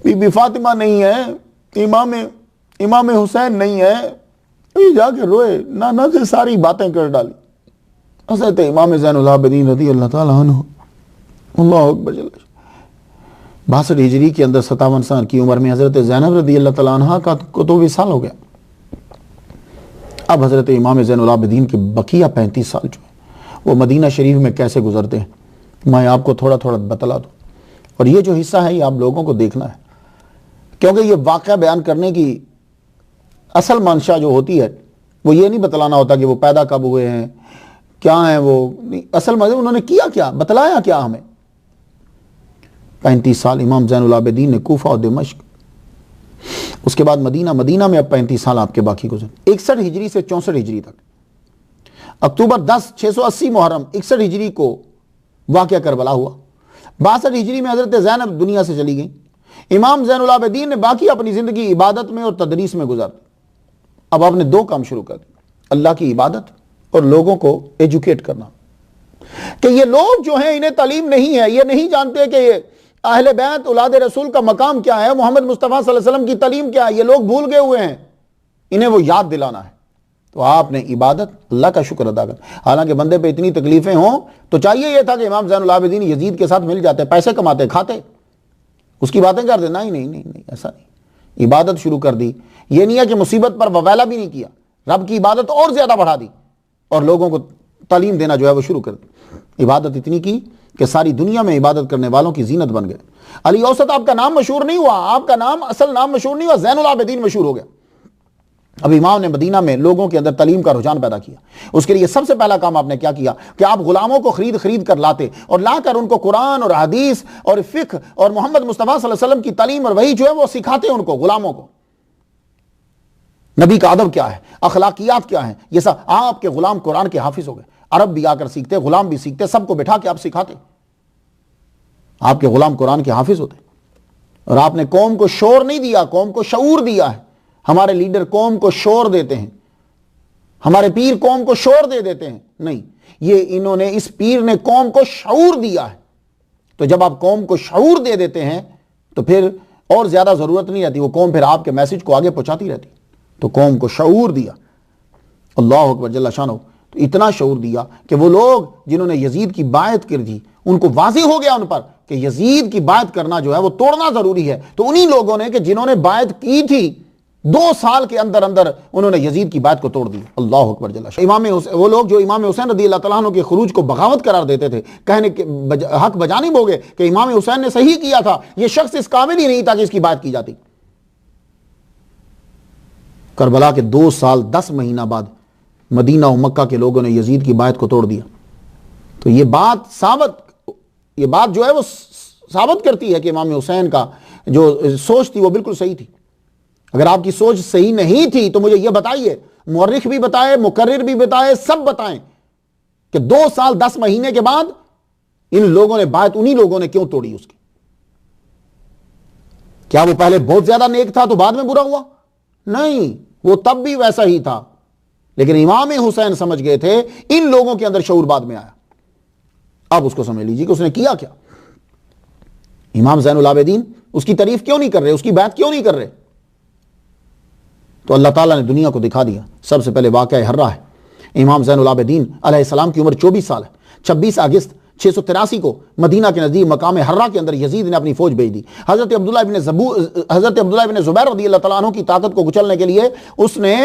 Be be Fatima نہیں ہے، امام حسین نہیں ہے، جا کے روئے، نانا سے ساری باتیں کر ڈالی۔ حضرت امام زین العابدین رضی اللہ تعالیٰ عنہ، اللہ اکبر جل 62 ہجری کے اندر 57 سال کی عمر میں حضرت زینب رضی اللہ تعالیٰ عنہ کا تو وصال ہو گیا۔ اب حضرت امام زین العابدین کے بقیہ 35 سال جو ہیں وہ مدینہ شریف میں کیسے گزرتے ہیں میں آپ کو تھوڑا تھوڑا بتلا دوں، اور یہ جو حصہ ہے یہ آپ لوگوں کو دیکھنا ہے، کیونکہ یہ واقعہ بیان کرنے کی اصل منشا جو ہوتی ہے وہ یہ نہیں بتلانا ہوتا کہ وہ پیدا کب ہوئے ہیں، کیا ہیں وہ، اصل مطلب انہوں نے کیا کیا، بتلایا کیا ہمیں۔ 35 سال امام زین العابدین نے کوفہ اور دمشق، اس کے بعد مدینہ میں اب 35 سال آپ کے باقی گزر۔ 61 ہجری سے 64 ہجری تک، اکتوبر 10 680 محرم 61 ہجری کو واقعہ کربلا ہوا۔ 62 ہجری میں حضرت زینب دنیا سے چلی گئیں۔ امام زین العابدین نے باقی اپنی زندگی عبادت میں اور تدریس میں گزار دی۔ اب آپ نے 2 کام شروع کر دی، اللہ کی عبادت اور لوگوں کو ایجوکیٹ کرنا، کہ یہ لوگ جو ہیں انہیں تعلیم نہیں ہے، یہ نہیں جانتے کہ یہ اہل بیت اولاد رسول کا مقام کیا ہے، محمد مصطفیٰ صلی اللہ علیہ وسلم کی تعلیم کیا ہے، یہ لوگ بھول گئے ہوئے ہیں، انہیں وہ یاد دلانا ہے۔ تو آپ نے عبادت، اللہ کا شکر ادا کر، حالانکہ بندے پہ اتنی تکلیفیں ہوں تو چاہیے یہ تھا کہ امام زین العابدین یزید کے ساتھ مل جاتے، پیسے کماتے، کھاتے، اس کی باتیں کرتے، نہیں ایسا نہیں، عبادت شروع کر دی۔ یہ نہیں ہے کہ مصیبت پر وویلا بھی نہیں کیا، رب کی عبادت اور زیادہ بڑھا دی اور لوگوں کو تعلیم دینا جو ہے وہ شروع کر دی۔ عبادت اتنی کی کہ ساری دنیا میں عبادت کرنے والوں کی زینت بن گئے۔ علی اوسط آپ کا نام مشہور نہیں ہوا، آپ کا نام اصل نام مشہور نہیں ہوا، زین العابدین مشہور ہو گیا۔ اب امام نے مدینہ میں لوگوں کے اندر تعلیم کا رجحان پیدا کیا۔ اس کے لیے سب سے پہلا کام آپ نے کیا کیا کہ آپ غلاموں کو خرید کر لاتے اور لا کر ان کو قرآن اور حدیث اور فقہ اور محمد مصطفیٰ صلی اللہ علیہ وسلم کی تعلیم اور وہی جو ہے وہ سکھاتے ان کو، غلاموں کو۔ نبی کا ادب کیا ہے، اخلاقیات کیا ہیں، یہ سب آپ کے غلام قرآن کے حافظ ہو گئے۔ عرب بھی آ کر سیکھتے، غلام بھی سیکھتے، سب کو بٹھا کے آپ سکھاتے، آپ کے غلام قرآن کے حافظ ہوتے۔ اور آپ نے قوم کو شور نہیں دیا، قوم کو شعور دیا ہے۔ ہمارے لیڈر قوم کو شور دیتے ہیں، ہمارے پیر قوم کو شور دے دیتے ہیں، نہیں، یہ انہوں نے، اس پیر نے قوم کو شعور دیا ہے۔ تو جب آپ قوم کو شعور دے دیتے ہیں تو پھر اور زیادہ ضرورت نہیں رہتی، وہ قوم پھر آپ کے میسج کو آگے پہنچاتی رہتی۔ تو قوم کو شعور دیا، اللہ اکبر جل شانہ، تو اتنا شعور دیا کہ وہ لوگ جنہوں نے یزید کی بیعت کر دی ان کو واضح ہو گیا ان پر کہ یزید کی بیعت کرنا جو ہے وہ توڑنا ضروری ہے۔ تو انہی لوگوں نے کہ جنہوں نے بیعت کی تھی 2 سال کے اندر انہوں نے یزید کی بیعت کو توڑ دی، اللہ اکبر جل شانہ۔ وہ لوگ جو امام حسین رضی اللہ تعالیٰ عنہ کے خروج کو بغاوت قرار دیتے تھے، کہنے کے حق بجانب ہو گئے کہ امام حسین نے صحیح کیا تھا، یہ شخص اس قابل ہی نہیں تھا کہ اس کی بیعت کی جاتی۔ کربلا کے 2 سال 10 مہینہ بعد مدینہ و مکہ کے لوگوں نے یزید کی بیعت کو توڑ دیا۔ تو یہ بات جو ہے وہ ثابت کرتی ہے کہ امام حسین کا جو سوچ تھی وہ بالکل صحیح تھی۔ اگر آپ کی سوچ صحیح نہیں تھی تو مجھے یہ بتائیے، مورخ بھی بتائے، مقرر بھی بتائے، سب بتائیں کہ 2 سال 10 مہینے کے بعد ان لوگوں نے بیعت، انہی لوگوں نے کیوں توڑی اس کی؟ کیا وہ پہلے بہت زیادہ نیک تھا تو بعد میں برا ہوا؟ نہیں، وہ تب بھی ویسا ہی تھا، لیکن امام حسین سمجھ گئے تھے، ان لوگوں کے اندر شعور بعد میں آیا۔ اب اس کو سمجھ لیجیے کہ اس نے کیا کیا۔ امام زین العابدین اس کی تعریف کیوں نہیں کر رہے، اس کی بیعت کیوں نہیں کر رہے؟ تو اللہ تعالیٰ نے دنیا کو دکھا دیا۔ سب سے پہلے واقعہ ہرہ ہے۔ امام زین العابدین علیہ السلام کی عمر 24 سال ہے۔ 26 اگست 683 کو مدینہ کے نزدیک مقام ہرہ کے اندر یزید نے اپنی فوج بھیج دی۔ حضرت عبداللہ ابن زبیر رضی اللہ تعالیٰ عنہ کی طاقت کو کچلنے کے لیے اس نے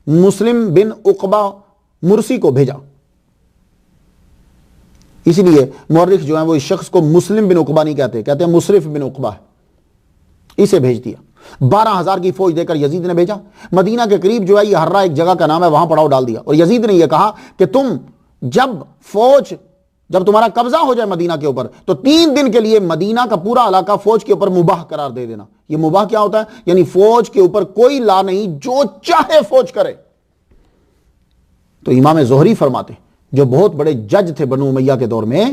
مسلم بن عقبہ مرسی کو بھیجا۔ اسی لیے مورخ جو ہیں وہ اس شخص کو مسلم بن عقبہ نہیں کہتے ہیں مصرف بن عقبہ ہے۔ اسے بھیج دیا، 12,000 کی فوج دے کر یزید نے بھیجا۔ مدینہ کے قریب جو ہے یہ ہرہ ایک جگہ کا نام ہے، وہاں پڑاؤ ڈال دیا، اور یزید نے یہ کہا کہ جب تمہارا قبضہ ہو جائے مدینہ کے اوپر تو 3 دن کے لیے مدینہ کا پورا علاقہ فوج کے اوپر مباح قرار دے دینا۔ یہ مباح کیا ہوتا ہے؟ یعنی فوج کے اوپر کوئی لا نہیں، جو چاہے فوج کرے۔ تو امام زہری فرماتے، جو بہت بڑے جج تھے بنو امیہ کے دور میں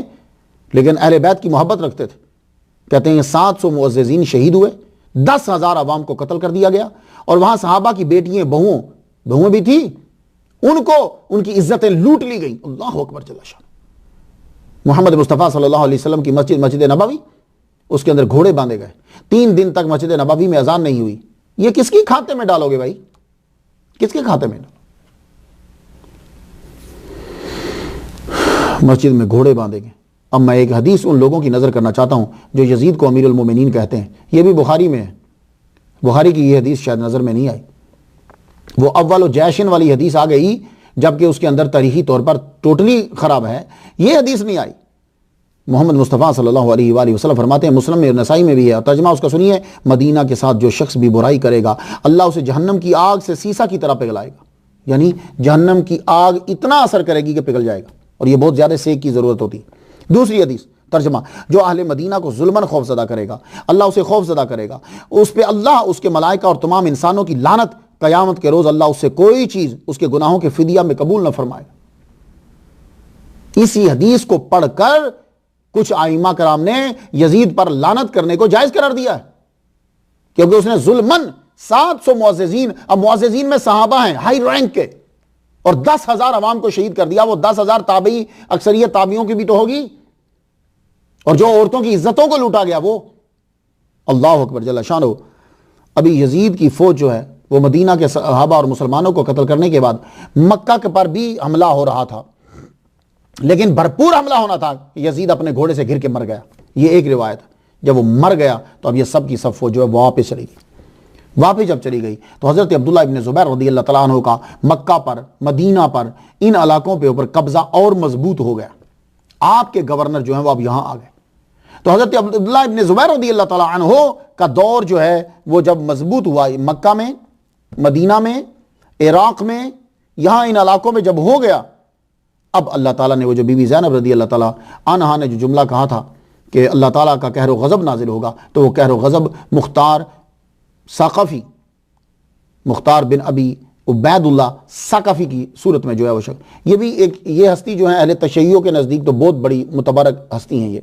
لیکن اہل بیت کی محبت رکھتے تھے، کہتے ہیں 700 معززین شہید ہوئے، 10,000 عوام کو قتل کر دیا گیا، اور وہاں صحابہ کی بیٹیاں بہویں بھی تھی، ان کی عزتیں لوٹ لی گئیں۔ اللہ اکبر جل شانہ۔ محمد مصطفیٰ صلی اللہ علیہ وسلم کی مسجد نبوی اس کے اندر گھوڑے باندھے گئے، 3 دن تک مسجد نبوی میں اذان نہیں ہوئی. یہ کس کی کھاتے میں ڈالو گے بھائی؟ کس کے کھاتے میں؟ مسجد میں گھوڑے باندھے گئے. اب میں ایک حدیث ان لوگوں کی نظر کرنا چاہتا ہوں جو یزید کو امیر المومنین کہتے ہیں. یہ بھی بخاری میں ہے، بخاری کی یہ حدیث شاید نظر میں نہیں آئی. وہ اول و جیشن والی حدیث آ گئی جبکہ اس کے اندر تاریخی طور پر ٹوٹلی خراب ہے. یہ حدیث نہیں آئی. محمد مصطفیٰ صلی اللہ علیہ وآلہ وسلم فرماتے ہیں، مسلم میں نسائی میں بھی ہے، اور ترجمہ اس کا سنیے، مدینہ کے ساتھ جو شخص بھی برائی کرے گا اللہ اسے جہنم کی آگ سے سیسا کی طرح پگھلائے گا. یعنی جہنم کی آگ اتنا اثر کرے گی کہ پگھل جائے گا، اور یہ بہت زیادہ سیک کی ضرورت ہوتی. دوسری حدیث ترجمہ، جو اہل مدینہ کو ظلماً خوف زدہ کرے گا اللہ اسے خوف زدہ کرے گا، اس پہ اللہ، اس کے ملائکہ اور تمام انسانوں کی لعنت. قیامت کے روز اللہ اس سے کوئی چیز اس کے گناہوں کے فدیہ میں قبول نہ فرمائے. اسی حدیث کو پڑھ کر کچھ ائمہ کرام نے یزید پر لعنت کرنے کو جائز قرار دیا ہے، کیونکہ اس نے ظلماً 700 معززین، اب معززین میں صحابہ ہیں ہائی رینک کے، اور 10,000 عوام کو شہید کر دیا. وہ 10,000 تابعی، اکثریت تابعیوں کی بھی تو ہوگی، اور جو عورتوں کی عزتوں کو لوٹا گیا وہ. اللہ اکبر جل شانہ. ابھی یزید کی فوج جو ہے وہ مدینہ کے صحابہ اور مسلمانوں کو قتل کرنے کے بعد مکہ کے پر بھی حملہ ہو رہا تھا، لیکن بھرپور حملہ ہونا تھا. یزید اپنے گھوڑے سے گر کے مر گیا، یہ ایک روایت ہے. جب وہ مر گیا تو اب یہ سب کی سب فوج جو ہے وہ واپس چلی گئی. واپس جب چلی گئی تو حضرت عبداللہ ابن زبیر رضی اللہ تعالیٰ عنہ کا مکہ پر، مدینہ پر، ان علاقوں پہ اوپر قبضہ اور مضبوط ہو گیا. آپ کے گورنر جو ہیں وہ اب یہاں آ گئے. تو حضرت عبداللہ ابن زبیر رضی اللہ تعالیٰ عنہ کا دور جو ہے وہ جب مضبوط ہوا مکہ میں، مدینہ میں، عراق میں، یہاں ان علاقوں میں جب ہو گیا، اب اللہ تعالیٰ نے وہ جو بی بی زینب رضی اللہ تعالیٰ عنہا نے جو جملہ کہا تھا کہ اللہ تعالیٰ کا قہر و غضب نازل ہوگا، تو وہ قہر و غضب مختار ثقفی، مختار بن ابی عبید اللہ ثقفی کی صورت میں جو ہے وہ شخص، یہ بھی ایک، یہ ہستی جو ہے اہل تشیع کے نزدیک تو بہت بڑی متبرک ہستی ہیں. یہ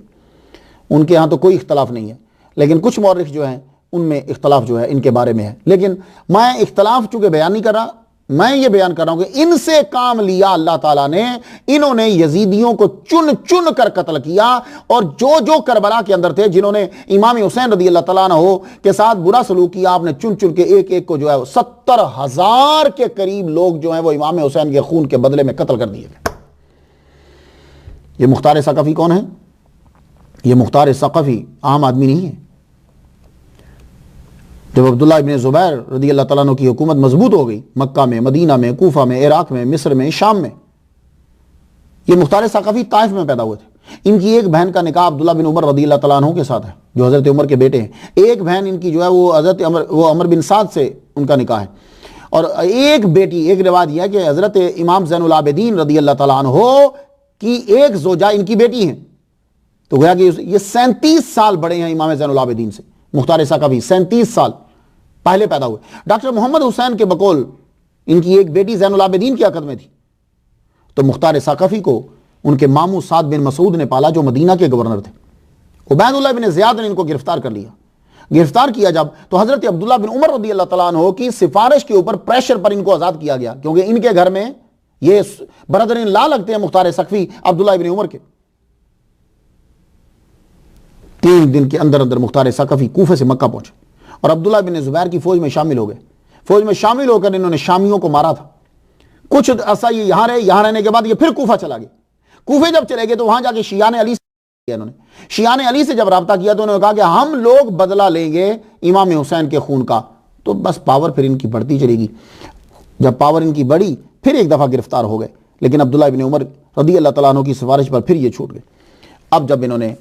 ان کے ہاں تو کوئی اختلاف نہیں ہے، لیکن کچھ مورخ جو ہیں ان میں اختلاف جو ہے ان کے بارے میں ہے. لیکن میں اختلاف چونکہ بیان نہیں کر رہا، میں یہ بیان کر رہا ہوں کہ ان سے کام لیا اللہ تعالیٰ نے. انہوں نے یزیدیوں کو چن چن کر قتل کیا، اور جو کربلا کے اندر تھے جنہوں نے امام حسین رضی اللہ تعالیٰ عنہ کے ساتھ برا سلوک کیا، آپ نے چن چن کے ایک ایک کو جو ہے 70,000 کے قریب لوگ جو ہیں وہ امام حسین کے خون کے بدلے میں قتل کر دیے گئے. یہ مختار ثقفی کون ہے؟ یہ مختار ثقفی عام آدمی نہیں ہے. جب عبداللہ ابن زبیر رضی اللہ تعالیٰ عنہ کی حکومت مضبوط ہو گئی مکہ میں، مدینہ میں، کوفہ میں، عراق میں، مصر میں، شام میں، یہ مختار ثقفی طائف میں پیدا ہوئے تھے. ان کی ایک بہن کا نکاح عبداللہ بن عمر رضی اللہ تعالیٰ عنہ کے ساتھ ہے، جو حضرت عمر کے بیٹے ہیں. ایک بہن ان کی جو ہے وہ حضرت عمر بن سعد سے ان کا نکاح ہے. اور ایک بیٹی، ایک روایت یہ ہے کہ حضرت امام زین العابدین رضی اللہ تعالیٰ عنہ کی ایک زوجہ ان کی بیٹی ہیں. تو گویا کہ یہ 37 سال بڑے ہیں امام زین العابدین سے. مختار ثقفی 37 سال پہلے پیدا ہوئے. ڈاکٹر محمد حسین کے بقول ان کی ایک بیٹی زین العابدین کی عقد میں تھی. تو مختار ثقفی کو ان کے ماموں سعد بن مسعود نے پالا جو مدینہ کے گورنر تھے. عبید اللہ بن زیاد نے ان کو گرفتار کر لیا. گرفتار کیا جب، تو حضرت عبداللہ بن عمر رضی اللہ تعالیٰ عنہ کی سفارش کے اوپر پریشر پر ان کو آزاد کیا گیا، کیونکہ ان کے گھر میں یہ برادرین لا لگتے ہیں مختار ثقفی عبداللہ بن عمر کے. 3 دن کے اندر اندر مختار ثقفی کوفے سے مکہ پہنچے اور عبداللہ بن زبیر کی فوج میں شامل ہو گئے. فوج میں شامل ہو کر انہوں نے شامیوں کو مارا تھا. کچھ عرصہ یہ یہاں رہے، یہاں رہنے کے بعد یہ پھر کوفہ چلا گئے. کوفے جب چلے گئے تو وہاں جا کے شیعان علی سے انہوں نے شیعان علی سے جب رابطہ کیا تو انہوں نے کہا کہ ہم لوگ بدلہ لیں گے امام حسین کے خون کا. تو بس پاور پھر ان کی بڑھتی چلی گئی. جب پاور ان کی بڑھی پھر ایک دفعہ گرفتار ہو گئے، لیکن عبداللہ بن عمر رضی اللہ تعالیٰ عنہ کی سفارش پر پھر یہ چھوٹ گئے. اب جب انہوں نے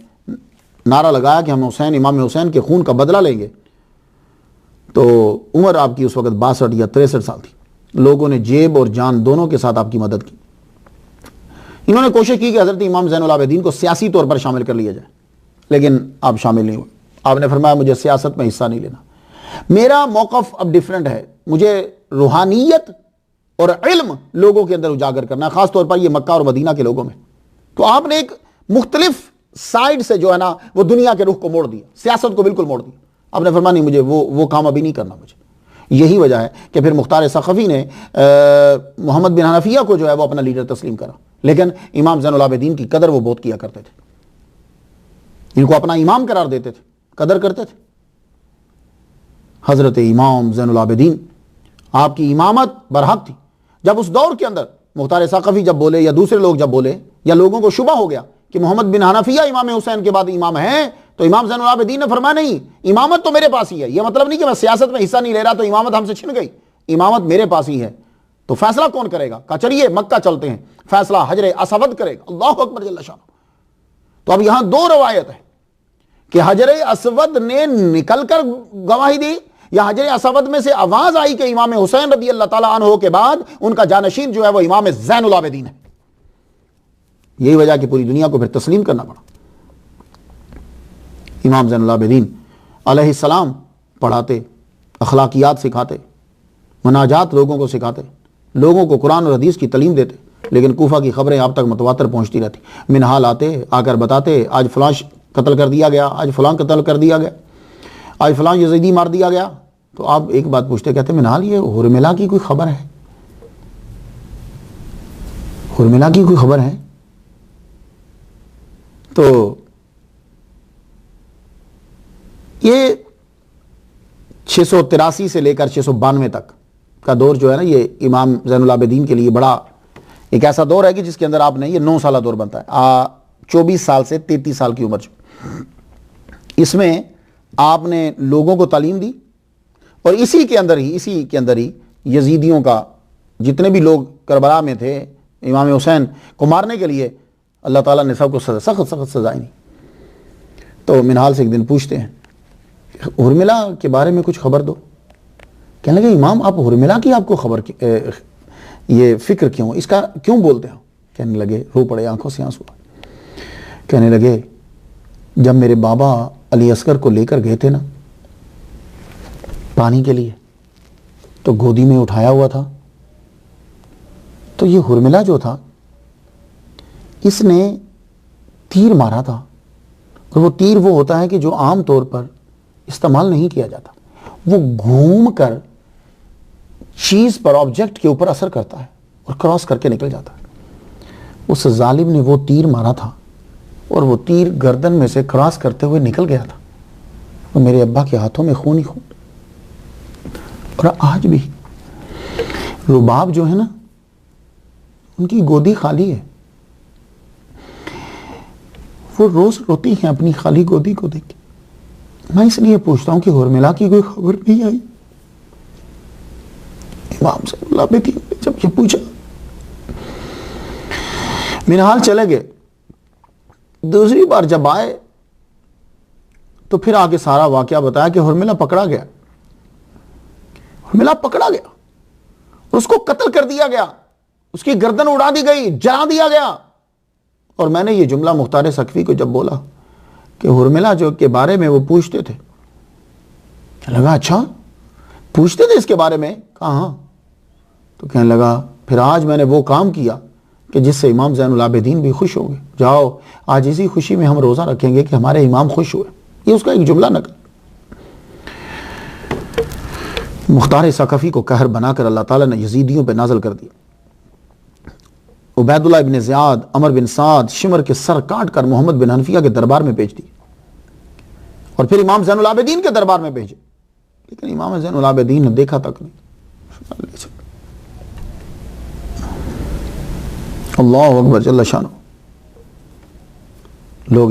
نعرہ لگایا کہ ہم امام حسین کے خون کا بدلہ لیں گے، تو عمر آپ کی اس وقت 62 یا 63 سال تھی. لوگوں نے جیب اور جان دونوں کے ساتھ آپ کی مدد کی. انہوں نے کوشش کی کہ حضرت امام زین العابدین کو سیاسی طور پر شامل کر لیا جائے، لیکن آپ شامل نہیں ہوئے. آپ نے فرمایا مجھے سیاست میں حصہ نہیں لینا، میرا موقف اب ڈیفرنٹ ہے، مجھے روحانیت اور علم لوگوں کے اندر اجاگر کرنا ہے، خاص طور پر یہ مکہ اور مدینہ کے لوگوں میں. تو آپ نے ایک مختلف سائیڈ سے جو ہے نا وہ دنیا کے رخ کو موڑ دیا، سیاست کو بالکل موڑ دیا. آپ نے فرمایا نہیں، مجھے وہ کام ابھی نہیں کرنا. مجھے یہی وجہ ہے کہ پھر مختار ثقفی نے محمد بن حنفیہ کو جو ہے وہ اپنا لیڈر تسلیم کرا، لیکن امام زین العابدین کی قدر وہ بہت کیا کرتے تھے، ان کو اپنا امام قرار دیتے تھے. قدر کرتے تھے؟ حضرت امام زین العابدین، آپ کی امامت برحق تھی. جب اس دور کے اندر مختار ثقفی جب بولے یا دوسرے لوگ جب بولے یا لوگوں کو شبہ ہو گیا کہ محمد بن حنفیہ امام حسین کے بعد امام ہیں، تو امام زین العابدین نے فرمایا نہیں، امامت تو میرے پاس ہی ہے. یہ مطلب نہیں کہ میں سیاست میں حصہ نہیں لے رہا تو امامت ہم سے چھن گئی، امامت میرے پاس ہی ہے. تو فیصلہ کون کرے گا؟ کہا چلیے مکہ چلتے ہیں، فیصلہ حجر اسود کرے گا. اللہ اکبر جل شانہ. تو اب یہاں دو روایت ہے کہ حجر اسود نے نکل کر گواہی دی، یا حجر اسود میں سے آواز آئی کہ امام حسین رضی اللہ تعالیٰ عنہ کے بعد ان کا جانشین جو ہے وہ امام زین العابدین ہے. یہی وجہ کہ پوری دنیا کو پھر تسلیم کرنا پڑا. امام زین العابدین علیہ السلام پڑھاتے، اخلاقیات سکھاتے، مناجات لوگوں کو سکھاتے، لوگوں کو قرآن اور حدیث کی تعلیم دیتے، لیکن کوفہ کی خبریں آپ تک متواتر پہنچتی رہتی. منہال آتے، آ کر بتاتے آج فلاں قتل کر دیا گیا، آج فلاں قتل کر دیا گیا، آج فلاں یزیدی مار دیا گیا. تو آپ ایک بات پوچھتے، کہتے منہال یہ حرملہ کی کوئی خبر ہے؟ حرملہ کی کوئی خبر ہے؟ تو یہ 683 سے لے کر 692 تک کا دور جو ہے نا، یہ امام زین العابدین کے لیے بڑا ایک ایسا دور ہے کہ جس کے اندر آپ نے یہ 9 سالہ دور بنتا ہے. 24 سال سے 33 سال کی عمر جو، اس میں آپ نے لوگوں کو تعلیم دی، اور اسی کے اندر ہی یزیدیوں کا جتنے بھی لوگ کربلا میں تھے امام حسین کو مارنے کے لیے، اللہ تعالیٰ نے سب کو سخت سزائیں دی. تو منہال سے ایک دن پوچھتے ہیں حرملہ کے بارے میں کچھ خبر دو. کہنے لگے امام آپ حرملہ کی آپ کو خبر یہ فکر کیوں، اس کا کیوں بولتے ہو؟ کہنے لگے، رو پڑے، آنکھوں سے آنسو. کہنے لگے جب میرے بابا علی اصغر کو لے کر گئے تھے نا پانی کے لیے، تو گودی میں اٹھایا ہوا تھا، تو یہ حرملہ جو تھا اس نے تیر مارا تھا. اور وہ تیر وہ ہوتا ہے کہ جو عام طور پر استعمال نہیں کیا جاتا، وہ گھوم کر چیز پر، آبجیکٹ کے اوپر اثر کرتا ہے اور کراس کر کے نکل جاتا ہے. اس ظالم نے وہ تیر مارا تھا اور وہ تیر گردن میں سے کراس کرتے ہوئے نکل گیا تھا، اور میرے ابا کے ہاتھوں میں خون ہی خون. اور آج بھی رباب جو ہے نا، ان کی گودی خالی ہے، وہ روز روتی ہیں اپنی خالی گودی کو دیکھ کے. میں اس لیے پوچھتا ہوں کہ حرملہ کی کوئی خبر نہیں آئی؟ امام صلی اللہ علیہ وسلم نے جب یہ پوچھا، منہال چلے گئے. دوسری بار جب آئے تو پھر آگے سارا واقعہ بتایا کہ حرملہ پکڑا گیا، حرملہ پکڑا گیا، اس کو قتل کر دیا گیا، اس کی گردن اڑا دی گئی، جلا دیا گیا. اور میں نے یہ جملہ مختار ثقفی کو جب بولا کہ حرملہ جو کے بارے میں وہ پوچھتے تھے، لگا اچھا پوچھتے تھے اس کے بارے میں؟ کہا ہاں. تو کہنے لگا پھر آج میں نے وہ کام کیا کہ جس سے امام زین العابدین بھی خوش ہو گئے. جاؤ آج اسی خوشی میں ہم روزہ رکھیں گے کہ ہمارے امام خوش ہوئے. یہ اس کا ایک جملہ نقل. مختار ثقفی کو قہر بنا کر اللہ تعالیٰ نے یزیدیوں پہ نازل کر دیا. عبید اللہ ابن زیاد، عمر بن سعد، شمر کے سر کاٹ کر محمد بن حنفیہ کے دربار میں بھیج دی، اور پھر امام زین العابدین کے دربار میں بھیجے. لیکن امام زین العابدین نے دیکھا تک نہیں. اللہ اکبر جل شانہ. لوگ